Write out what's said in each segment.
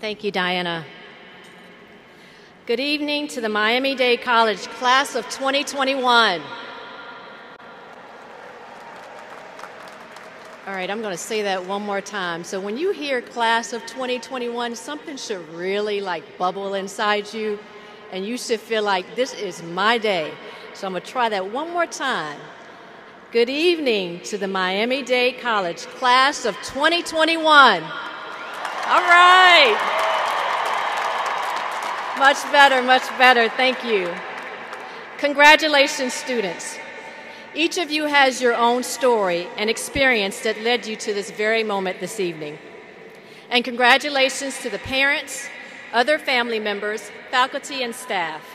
Thank you, Diana. Good evening to the Miami-Dade College class of 2021. All right, I'm going to say that one more time. So when you hear class of 2021, something should really bubble inside you, and you should feel like this is my day. So I'm going to try that one more time. Good evening to the Miami-Dade College class of 2021. All right. Much better, much better. Thank you. Congratulations, students. Each of you has your own story and experience that led you to this very moment this evening. And congratulations to the parents, other family members, faculty, and staff.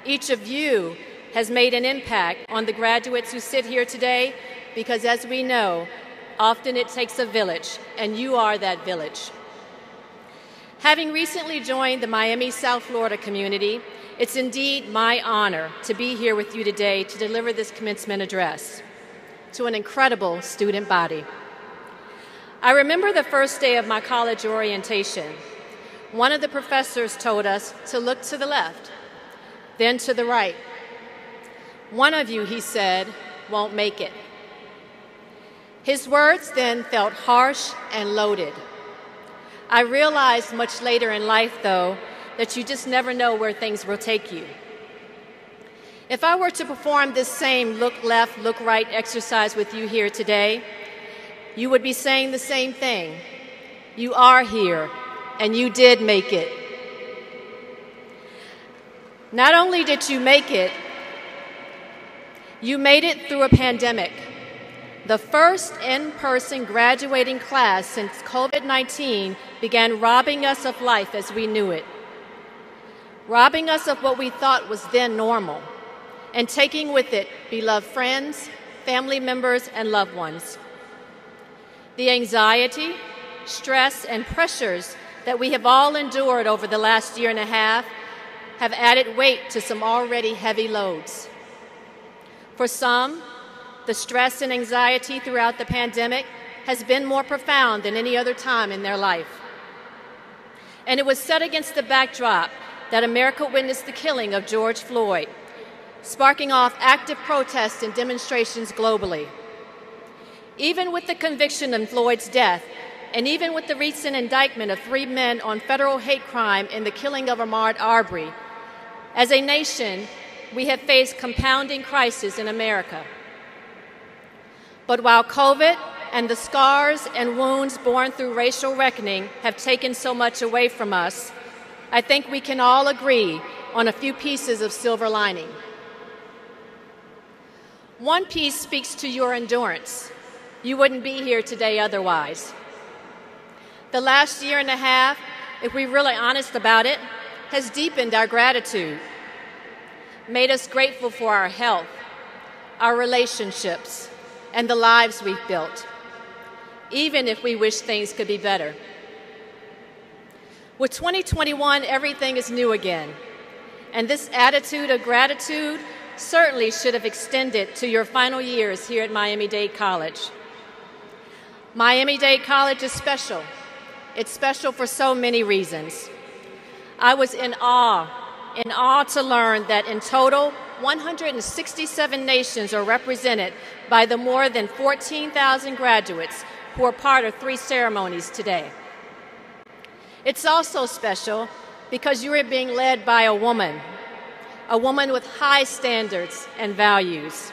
Each of you has made an impact on the graduates who sit here today because, as we know, often it takes a village, and you are that village. Having recently joined the Miami South Florida community, it's indeed my honor to be here with you today to deliver this commencement address to an incredible student body. I remember the first day of my college orientation. One of the professors told us to look to the left, then to the right. One of you, he said, won't make it. His words then felt harsh and loaded. I realized much later in life, though, that you just never know where things will take you. If I were to perform this same look left, look right exercise with you here today, you would be saying the same thing. You are here, and you did make it. Not only did you make it, you made it through a pandemic. The first in-person graduating class since COVID-19 began robbing us of life as we knew it, robbing us of what we thought was then normal, and taking with it beloved friends, family members, and loved ones. The anxiety, stress, and pressures that we have all endured over the last year and a half have added weight to some already heavy loads. For some, the stress and anxiety throughout the pandemic has been more profound than any other time in their life. And it was set against the backdrop that America witnessed the killing of George Floyd, sparking off active protests and demonstrations globally. Even with the conviction of Floyd's death, and even with the recent indictment of 3 men on federal hate crime in the killing of Ahmaud Arbery, as a nation, we have faced compounding crises in America. But while COVID and the scars and wounds born through racial reckoning have taken so much away from us, I think we can all agree on a few pieces of silver lining. One piece speaks to your endurance. You wouldn't be here today otherwise. The last year and a half, if we're really honest about it, has deepened our gratitude, made us grateful for our health, our relationships, and the lives we've built, even if we wish things could be better. With 2021, everything is new again, and this attitude of gratitude certainly should have extended to your final years here at Miami-Dade College. Miami-Dade College is special. It's special for so many reasons. I was in awe to learn that in total, 167 nations are represented by the more than 14,000 graduates who are part of 3 ceremonies today. It's also special because you are being led by a woman with high standards and values,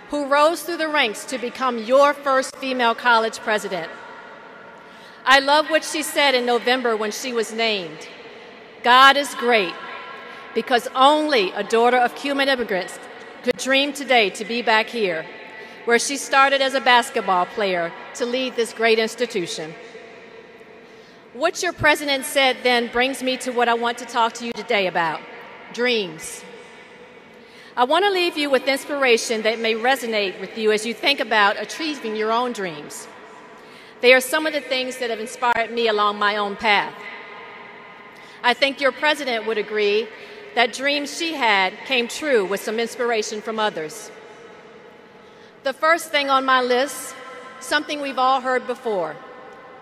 who rose through the ranks to become your first female college president. I love what she said in November when she was named. God is great, because only a daughter of Cuban immigrants could dream today to be back here, where she started as a basketball player to lead this great institution. What your president said then brings me to what I want to talk to you today about: dreams. I want to leave you with inspiration that may resonate with you as you think about achieving your own dreams. They are some of the things that have inspired me along my own path. I think your president would agree that dreams she had came true with some inspiration from others. The first thing on my list, something we've all heard before: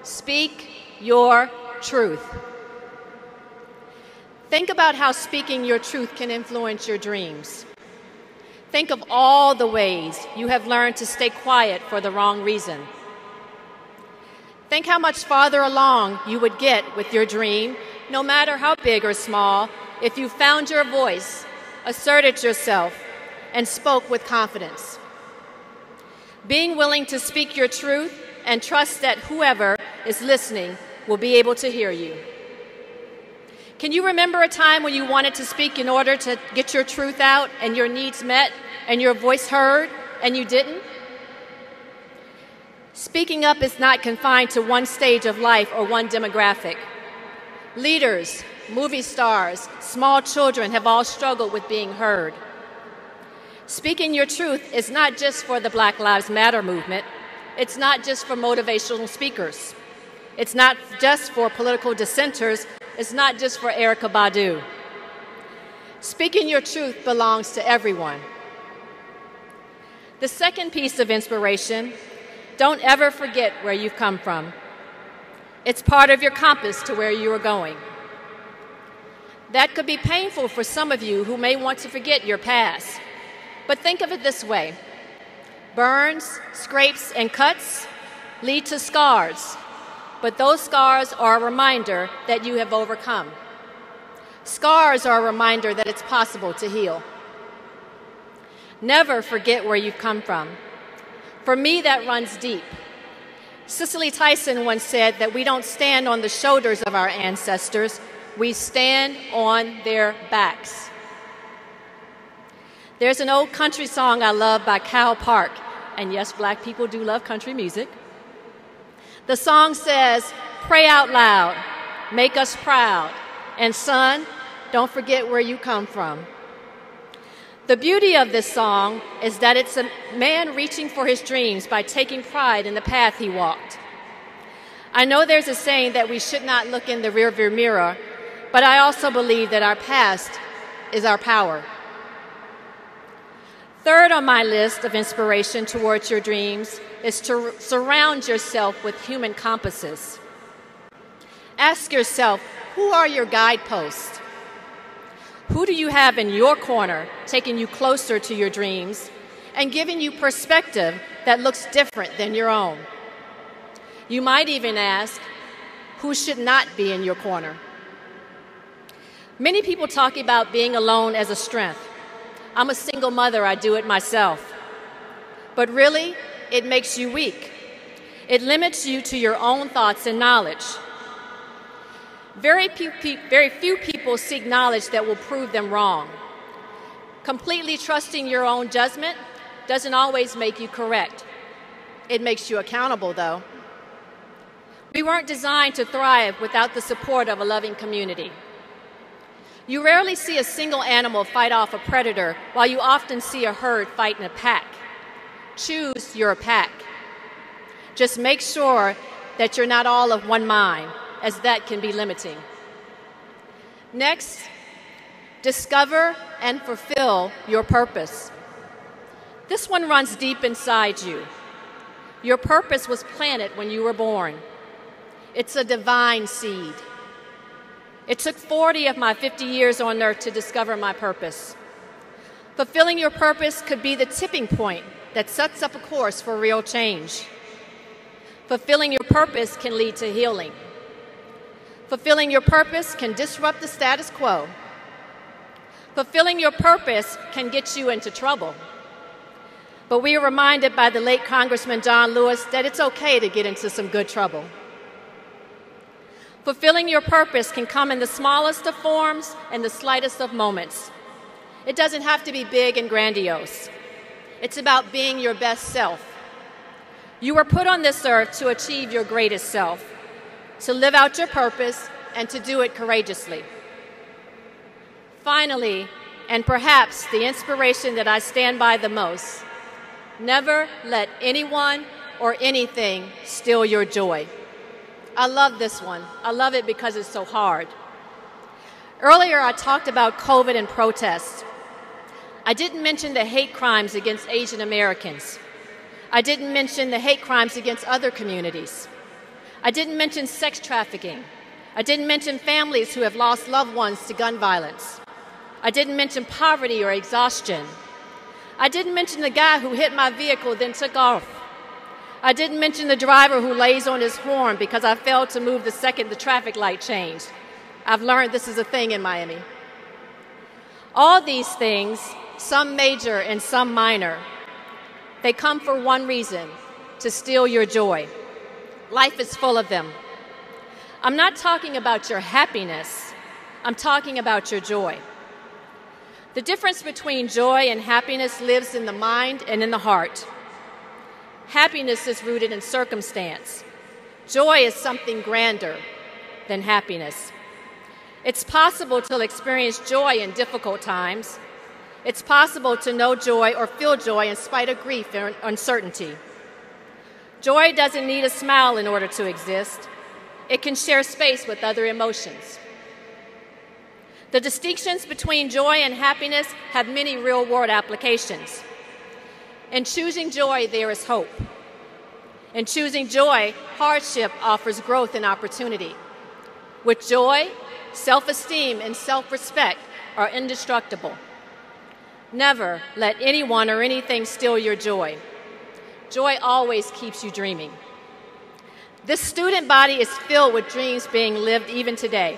speak your truth. Think about how speaking your truth can influence your dreams. Think of all the ways you have learned to stay quiet for the wrong reason. Think how much farther along you would get with your dream, no matter how big or small, if you found your voice, asserted yourself, and spoke with confidence. Being willing to speak your truth and trust that whoever is listening will be able to hear you. Can you remember a time when you wanted to speak in order to get your truth out and your needs met and your voice heard and you didn't? Speaking up is not confined to one stage of life or one demographic. Leaders, movie stars, small children have all struggled with being heard. Speaking your truth is not just for the Black Lives Matter movement. It's not just for motivational speakers. It's not just for political dissenters. It's not just for Erykah Badu. Speaking your truth belongs to everyone. The second piece of inspiration: don't ever forget where you've come from. It's part of your compass to where you are going. That could be painful for some of you who may want to forget your past. But think of it this way: burns, scrapes, and cuts lead to scars, but those scars are a reminder that you have overcome. Scars are a reminder that it's possible to heal. Never forget where you've come from. For me, that runs deep. Cicely Tyson once said that we don't stand on the shoulders of our ancestors, we stand on their backs. There's an old country song I love by Cal Park, and yes, black people do love country music. The song says, "Pray out loud, make us proud, and son, don't forget where you come from." The beauty of this song is that it's a man reaching for his dreams by taking pride in the path he walked. I know there's a saying that we should not look in the rearview mirror, but I also believe that our past is our power. Third on my list of inspiration towards your dreams is to surround yourself with human compasses. Ask yourself, who are your guideposts? Who do you have in your corner, taking you closer to your dreams and giving you perspective that looks different than your own? You might even ask, who should not be in your corner? Many people talk about being alone as a strength. I'm a single mother, I do it myself. But really, it makes you weak. It limits you to your own thoughts and knowledge. Very few people seek knowledge that will prove them wrong. Completely trusting your own judgment doesn't always make you correct. It makes you accountable, though. We weren't designed to thrive without the support of a loving community. You rarely see a single animal fight off a predator, while you often see a herd fight in a pack. Choose your pack. Just make sure that you're not all of one mind, as that can be limiting. Next, discover and fulfill your purpose. This one runs deep inside you. Your purpose was planted when you were born. It's a divine seed. It took 40 of my 50 years on earth to discover my purpose. Fulfilling your purpose could be the tipping point that sets up a course for real change. Fulfilling your purpose can lead to healing. Fulfilling your purpose can disrupt the status quo. Fulfilling your purpose can get you into trouble. But we are reminded by the late Congressman John Lewis that it's okay to get into some good trouble. Fulfilling your purpose can come in the smallest of forms and the slightest of moments. It doesn't have to be big and grandiose. It's about being your best self. You were put on this earth to achieve your greatest self, to live out your purpose, and to do it courageously. Finally, and perhaps the inspiration that I stand by the most, never let anyone or anything steal your joy. I love this one. I love it because it's so hard. Earlier, I talked about COVID and protests. I didn't mention the hate crimes against Asian Americans. I didn't mention the hate crimes against other communities. I didn't mention sex trafficking. I didn't mention families who have lost loved ones to gun violence. I didn't mention poverty or exhaustion. I didn't mention the guy who hit my vehicle then took off. I didn't mention the driver who lays on his horn because I failed to move the second the traffic light changed. I've learned this is a thing in Miami. All these things, some major and some minor, they come for one reason: to steal your joy. Life is full of them. I'm not talking about your happiness. I'm talking about your joy. The difference between joy and happiness lives in the mind and in the heart. Happiness is rooted in circumstance. Joy is something grander than happiness. It's possible to experience joy in difficult times. It's possible to know joy or feel joy in spite of grief and uncertainty. Joy doesn't need a smile in order to exist. It can share space with other emotions. The distinctions between joy and happiness have many real-world applications. In choosing joy, there is hope. In choosing joy, hardship offers growth and opportunity. With joy, self-esteem and self-respect are indestructible. Never let anyone or anything steal your joy. Joy always keeps you dreaming. This student body is filled with dreams being lived even today.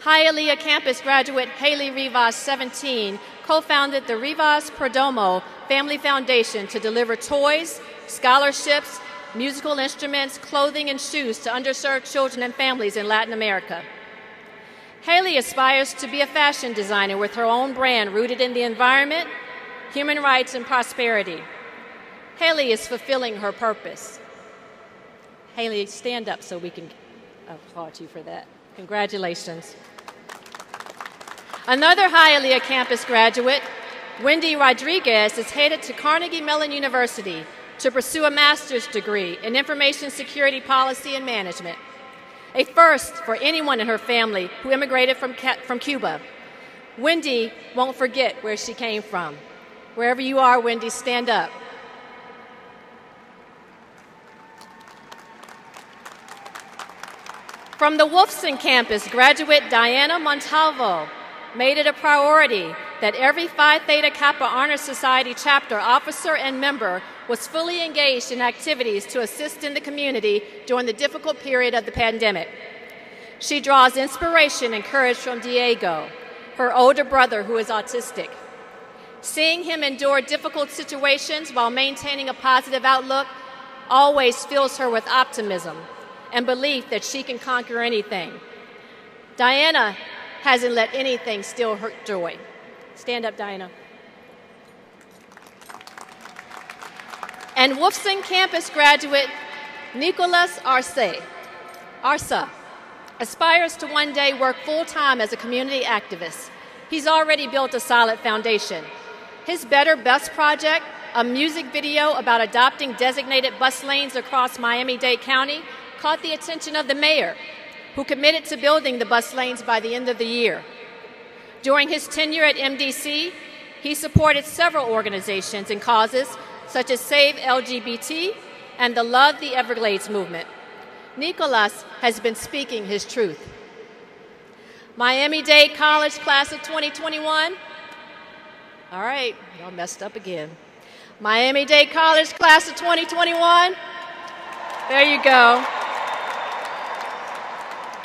Hialeah campus graduate Haley Rivas, 17, co-founded the Rivas Perdomo Family Foundation to deliver toys, scholarships, musical instruments, clothing, and shoes to underserved children and families in Latin America. Haley aspires to be a fashion designer with her own brand rooted in the environment, human rights, and prosperity. Haley is fulfilling her purpose. Haley, stand up so we can applaud you for that. Congratulations. Another Hialeah campus graduate, Wendy Rodriguez, is headed to Carnegie Mellon University to pursue a master's degree in information security policy and management, a first for anyone in her family who immigrated from Cuba. Wendy won't forget where she came from. Wherever you are, Wendy, stand up. From the Wolfson campus, graduate Diana Montalvo made it a priority that every Phi Theta Kappa Honor Society chapter officer and member was fully engaged in activities to assist in the community during the difficult period of the pandemic. She draws inspiration and courage from Diego, her older brother who is autistic. Seeing him endure difficult situations while maintaining a positive outlook always fills her with optimism and belief that she can conquer anything. Diana hasn't let anything steal her joy. Stand up, Diana. And Wolfson campus graduate Nicolas Arsa aspires to one day work full-time as a community activist. He's already built a solid foundation. His Better Bus project, a music video about adopting designated bus lanes across Miami-Dade County, caught the attention of the mayor, who committed to building the bus lanes by the end of the year. During his tenure at MDC, he supported several organizations and causes such as Save LGBT and the Love the Everglades movement. Nicolas has been speaking his truth. Miami-Dade College class of 2021. All right, y'all messed up again. Miami-Dade College class of 2021. There you go.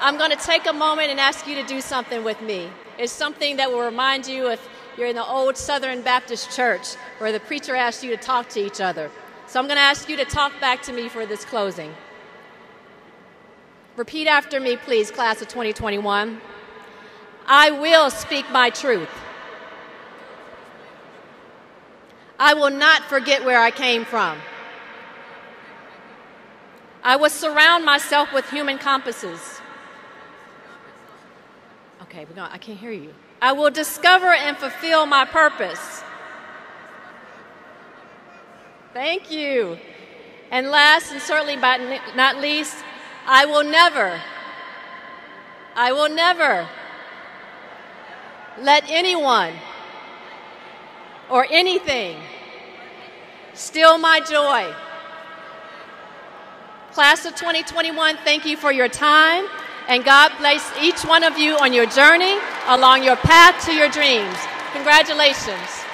I'm going to take a moment and ask you to do something with me. It's something that will remind you if you're in the old Southern Baptist church where the preacher asked you to talk to each other. So I'm going to ask you to talk back to me for this closing. Repeat after me, please, class of 2021. I will speak my truth. I will not forget where I came from. I will surround myself with human compasses. Okay, I can't hear you. I will discover and fulfill my purpose. Thank you. And last, and certainly not least, I will never let anyone or anything steal my joy. Class of 2021, thank you for your time. And God bless each one of you on your journey along your path to your dreams. Congratulations.